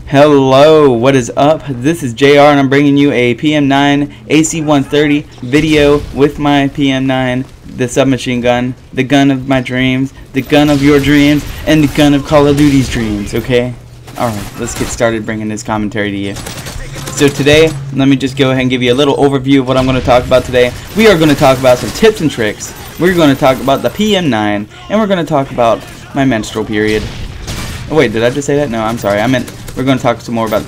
Hello, what is up? This is JR and I'm bringing you a pm-9 ac130 video with my pm-9, the submachine gun, the gun of my dreams, the gun of your dreams, and the gun of Call of Duty's dreams, okay? Alright, let's get started bringing this commentary to you. So today, let me just go ahead and give you a little overview of what I'm going to talk about today. We are going to talk about some tips and tricks. We're going to talk about the pm-9, and we're going to talk about my menstrual period. Oh wait, did I just say that? No, I'm sorry. I meant we're going to talk some more about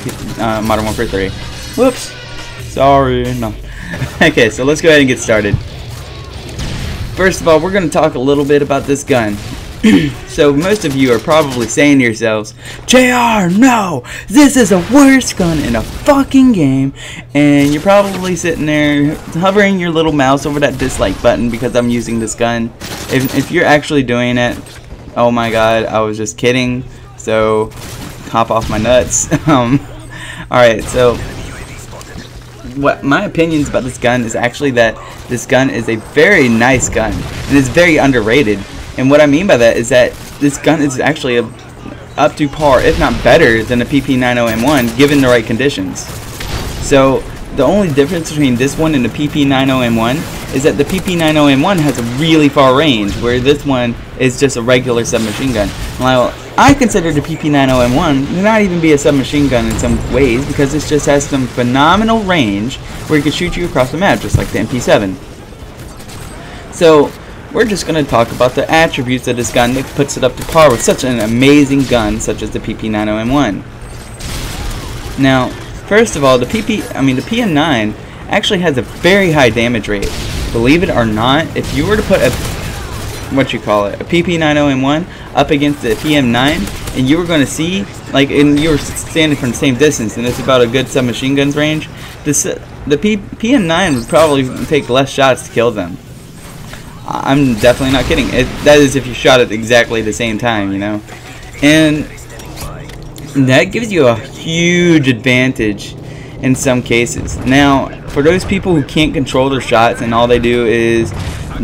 Modern Warfare 3. Whoops. Sorry. No. Okay, so let's go ahead and get started. First of all, we're going to talk a little bit about this gun. So most of you are probably saying to yourselves, JR, no! This is the worst gun in a fucking game. And you're probably sitting there hovering your little mouse over that dislike button because I'm using this gun. If you're actually doing it, oh my god, I was just kidding. So hop off my nuts. Alright, so what my opinions about this gun is actually that this gun is a very nice gun and it's very underrated. And what I mean by that is that this gun is actually up to par, if not better, than the PP90M1 given the right conditions. So the only difference between this one and the PP90M1 is that the PP90M1 has a really far range, where this one is just a regular submachine gun. Now, I consider the PP90M1 to not even be a submachine gun in some ways, because it just has some phenomenal range where it can shoot you across the map, just like the MP7. So, we're just going to talk about the attributes of this gun that puts it up to par with such an amazing gun, such as the PP90M1. Now, first of all, the PM9 actually has a very high damage rate. Believe it or not, if you were to put a PP90M1 up against the PM9, and you were going to see, and you were standing from the same distance, and it's about a good submachine gun's range, the PM9 would probably take less shots to kill them. I'm definitely not kidding. That is if you shot at exactly the same time, you know. And that gives you a huge advantage in some cases. Now, for those people who can't control their shots and all they do is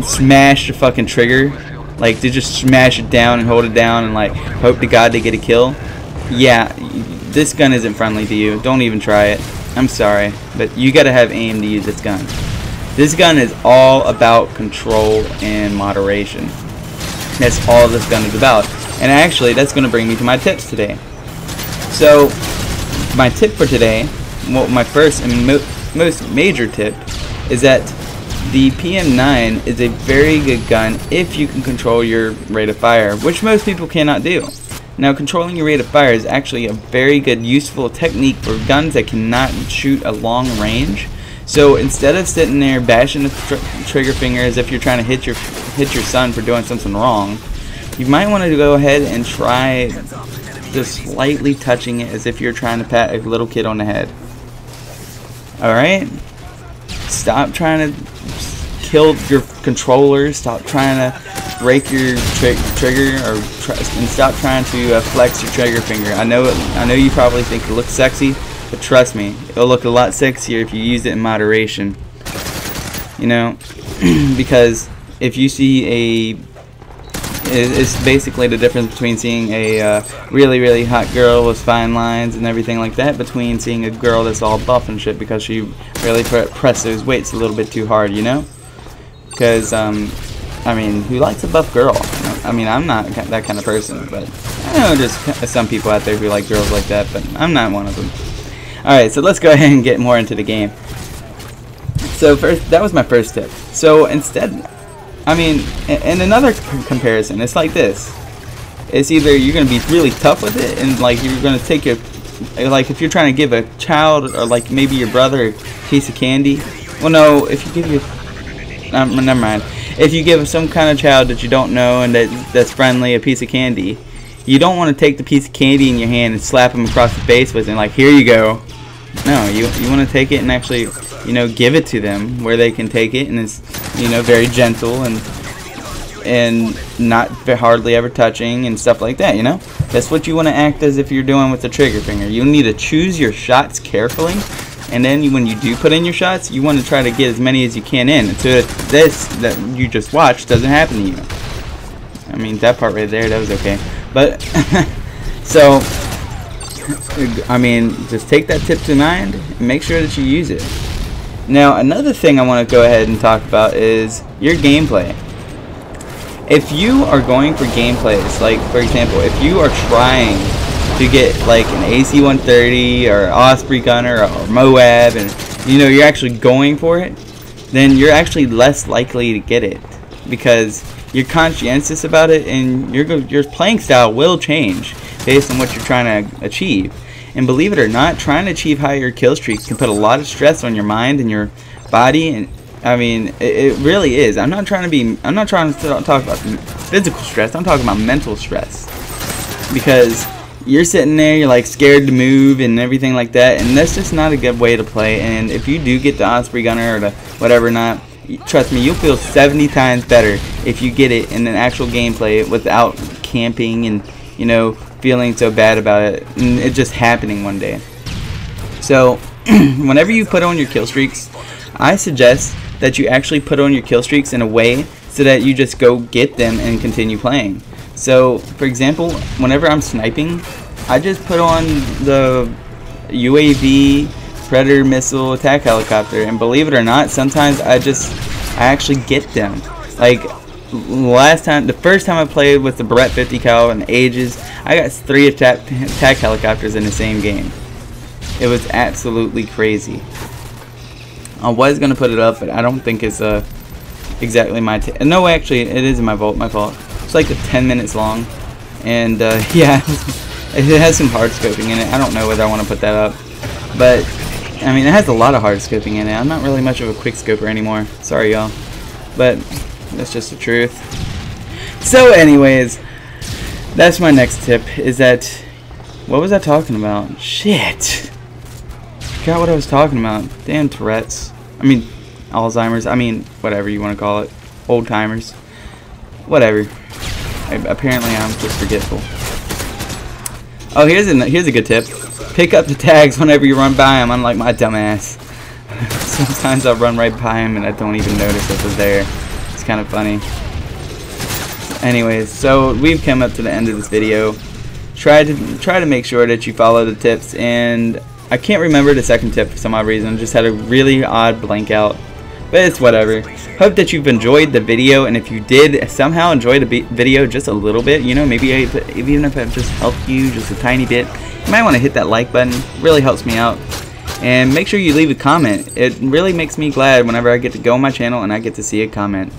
smash the fucking trigger, like they just smash it down and hold it down and like hope to God they get a kill, yeah, this gun isn't friendly to you. Don't even try it. I'm sorry, but you gotta have aim to use this gun. This gun is all about control and moderation. That's all this gun is about. And actually, that's going to bring me to my tips today. So, my tip for today, well, my first and most major tip, is that the PM9 is a very good gun if you can control your rate of fire, which most people cannot do. Now, controlling your rate of fire is actually a very good, useful technique for guns that cannot shoot a long range. So instead of sitting there bashing the trigger finger as if you're trying to hit your son for doing something wrong, you might want to go ahead and try just slightly touching it as if you're trying to pat a little kid on the head. Alright? Stop trying to kill your controller, stop trying to break your trigger, and stop trying to flex your trigger finger. I know you probably think it looks sexy, but trust me, it'll look a lot sexier if you use it in moderation. You know, because if you see it's basically the difference between seeing a really, really hot girl with fine lines and everything like that, between seeing a girl that's all buff and shit because she really pressed those weights a little bit too hard, you know? Because, I mean, who likes a buff girl? I mean, I'm not that kind of person, but I know there's some people out there who like girls like that, but I'm not one of them. Alright, so let's go ahead and get more into the game. So first, that was my first tip. So instead, I mean, in another comparison, it's like this. It's either you're going to be really tough with it, and like you're going to take like if you're trying to give a child, or like maybe your brother, a piece of candy. Well, no, if you give never mind. If you give some kind of child that you don't know and that's friendly a piece of candy, you don't want to take the piece of candy in your hand and slap them across the face with it and like, here you go. No, you want to take it and actually, you know, give it to them where they can take it, and it's, you know, very gentle and not hardly ever touching and stuff like that, you know? That's what you want to act as if you're doing with the trigger finger. You need to choose your shots carefully, and then when you do put in your shots, you want to try to get as many as you can in, so that this that you just watched doesn't happen to you. I mean, that part right there, that was okay. But, so, I mean, just take that tip to mind and make sure that you use it. Now, another thing I want to go ahead and talk about is your gameplay. If you are going for gameplays, like for example, if you are trying to get like an AC130 or Osprey gunner or Moab, and you know you're actually going for it, then you're actually less likely to get it because you're conscientious about it, and your playing style will change based on what you're trying to achieve. And believe it or not, trying to achieve higher kill streaks can put a lot of stress on your mind and your body. And I mean, it really is. I'm not trying to talk about physical stress. I'm talking about mental stress, because you're sitting there, you're like scared to move and everything like that, and that's just not a good way to play. And if you do get the Osprey gunner or the whatever not, trust me, you'll feel 70 times better if you get it in an actual gameplay without camping and, you know, feeling so bad about it and it just happening one day. So whenever you put on your kill streaks, I suggest that you actually put on your kill streaks in a way so that you just go get them and continue playing. So for example, whenever I'm sniping, I just put on the UAV Predator missile attack helicopter, and believe it or not, sometimes I actually get them. Like the first time I played with the Beretta 50 cal in ages, I got 3 attack helicopters in the same game. It was absolutely crazy. I was gonna put it up, but I don't think it's exactly my no, actually it is in my vault. My fault. It's like 10 minutes long, and yeah, it has some hard scoping in it. I don't know whether I want to put that up, but I mean, it has a lot of hard scoping in it. I'm not really much of a quick scoper anymore. Sorry, y'all. But that's just the truth. So anyways, that's my next tip, is that, what was I talking about? Shit. Forgot what I was talking about. Damn Tourette's. I mean, Alzheimer's. I mean, whatever you want to call it. Old timers. Whatever. Apparently I'm just forgetful. Oh, here's a good tip. Pick up the tags whenever you run by them, unlike my dumbass. Sometimes I'll run right by them and I don't even notice it was there. It's kind of funny. Anyways, so we've come up to the end of this video. Try to make sure that you follow the tips, and I can't remember the second tip for some odd reason. Just had a really odd blank out. But it's whatever. Hope that you've enjoyed the video, and if you did somehow enjoy the video just a little bit, you know, maybe even if I've just helped you just a tiny bit, you might want to hit that like button. It really helps me out. And make sure you leave a comment. It really makes me glad whenever I get to go on my channel and I get to see a comment.